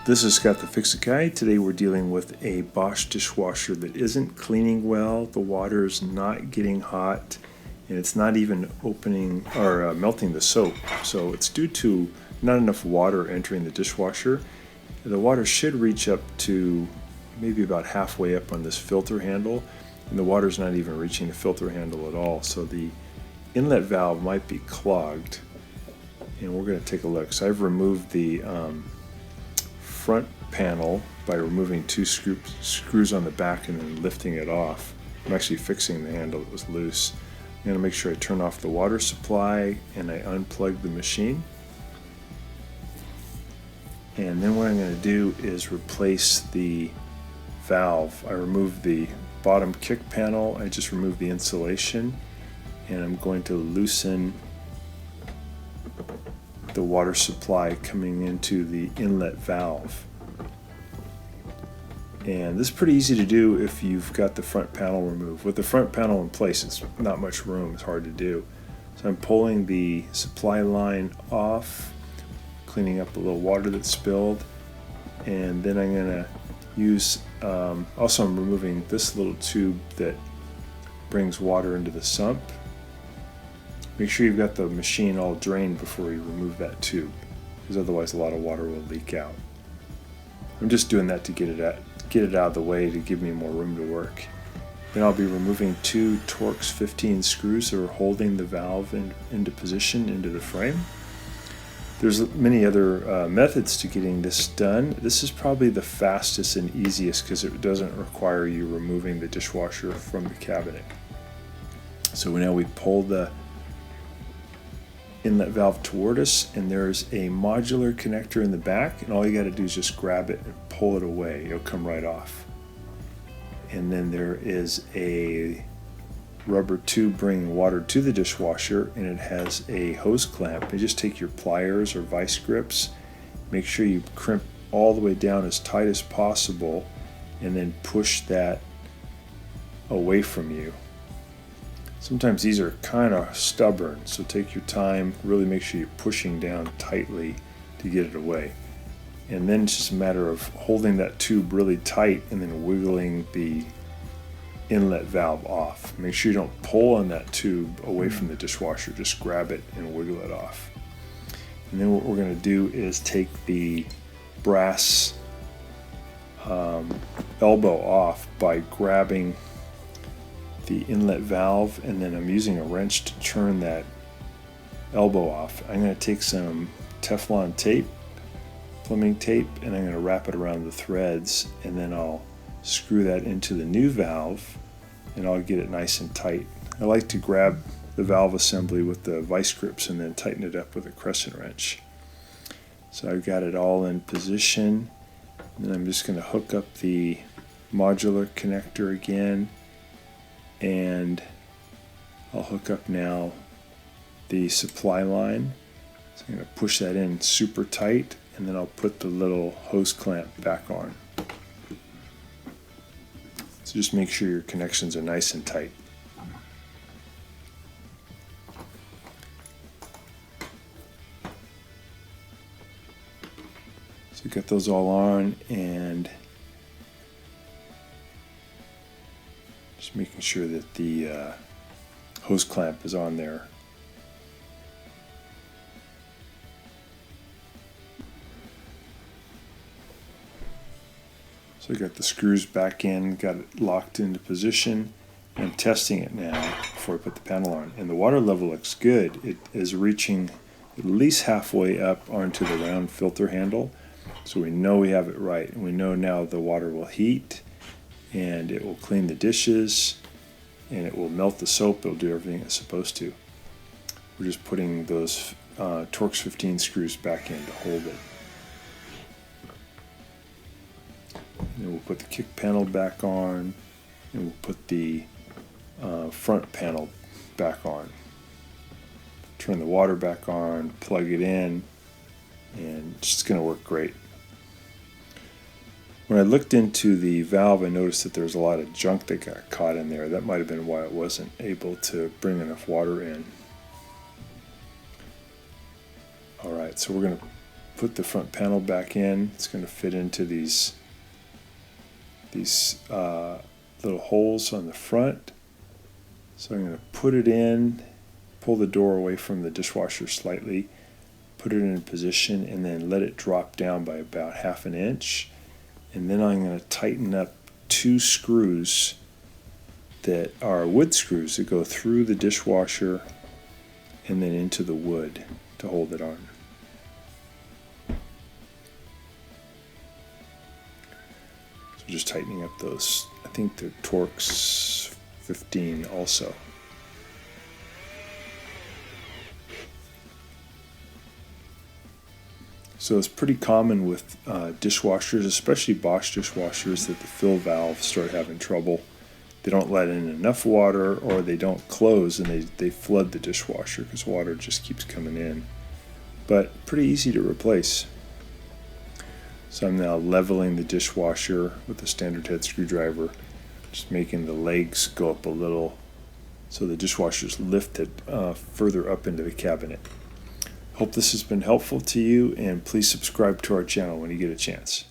This is Scott the Fix-It Guy. Today we're dealing with a Bosch dishwasher that isn't cleaning well. The water is not getting hot and it's not even opening or melting the soap. So it's due to not enough water entering the dishwasher. The water should reach up to maybe about halfway up on this filter handle, and the water's not even reaching the filter handle at all. So the inlet valve might be clogged, and we're going to take a look. So I've removed the front panel by removing two screws on the back and then lifting it off. I'm actually fixing the handle that was loose. I'm going to make sure I turn off the water supply and I unplug the machine. And then what I'm going to do is replace the valve. I removed the bottom kick panel, I just removed the insulation, and I'm going to loosen the water supply coming into the inlet valve. And this is pretty easy to do if you've got the front panel removed. With the front panel in place, it's not much room, it's hard to do. So I'm pulling the supply line off, cleaning up a little water that spilled, and then I'm going to use, also I'm removing this little tube that brings water into the sump. Make sure you've got the machine all drained before you remove that tube, because otherwise a lot of water will leak out. I'm just doing that to get it out of the way to give me more room to work. Then I'll be removing two Torx 15 screws that are holding the valve into position into the frame. There's many other methods to getting this done. This is probably the fastest and easiest because it doesn't require you removing the dishwasher from the cabinet. So now we pull the inlet valve toward us, and there's a modular connector in the back, and all you got to do is just grab it and pull it away. It'll come right off. And then there is a rubber tube bringing water to the dishwasher, and it has a hose clamp. You just take your pliers or vice grips, make sure you crimp all the way down as tight as possible, and then push that away from you. Sometimes these are kind of stubborn, so take your time, really make sure you're pushing down tightly to get it away. And then it's just a matter of holding that tube really tight and then wiggling the inlet valve off. Make sure you don't pull on that tube away from the dishwasher, just grab it and wiggle it off. And then what we're going to do is take the brass elbow off by grabbing the inlet valve, and then I'm using a wrench to turn that elbow off. I'm going to take some Teflon tape, plumbing tape, and I'm going to wrap it around the threads, and then I'll screw that into the new valve and I'll get it nice and tight. I like to grab the valve assembly with the vice grips and then tighten it up with a crescent wrench. So I've got it all in position, and then I'm just going to hook up the modular connector again, and I'll hook up now the supply line. So I'm going to push that in super tight, and then I'll put the little hose clamp back on. So just make sure your connections are nice and tight. So get those all on, and just making sure that the hose clamp is on there. So I got the screws back in, got it locked into position. I'm testing it now before I put the panel on, and the water level looks good. It is reaching at least halfway up onto the round filter handle, so we know we have it right, and we know now the water will heat and it will clean the dishes and it will melt the soap. It'll do everything it's supposed to. We're just putting those Torx 15 screws back in to hold it. And then we'll put the kick panel back on, and we'll put the front panel back on. Turn the water back on, plug it in, and it's just going to work great. When I looked into the valve, I noticed that there was a lot of junk that got caught in there. That might have been why it wasn't able to bring enough water in. Alright, so we're going to put the front panel back in. It's going to fit into these little holes on the front. So I'm going to put it in, pull the door away from the dishwasher slightly, put it in position, and then let it drop down by about 1/2 inch. And then I'm going to tighten up 2 screws that are wood screws that go through the dishwasher and then into the wood to hold it on. So just tightening up those. I think the Torx 15 also. So it's pretty common with dishwashers, especially Bosch dishwashers, that the fill valves start having trouble. They don't let in enough water, or they don't close and they flood the dishwasher because water just keeps coming in. But pretty easy to replace. So I'm now leveling the dishwasher with a standard head screwdriver, just making the legs go up a little so the dishwasher's lifted further up into the cabinet. Hope this has been helpful to you, and please subscribe to our channel when you get a chance.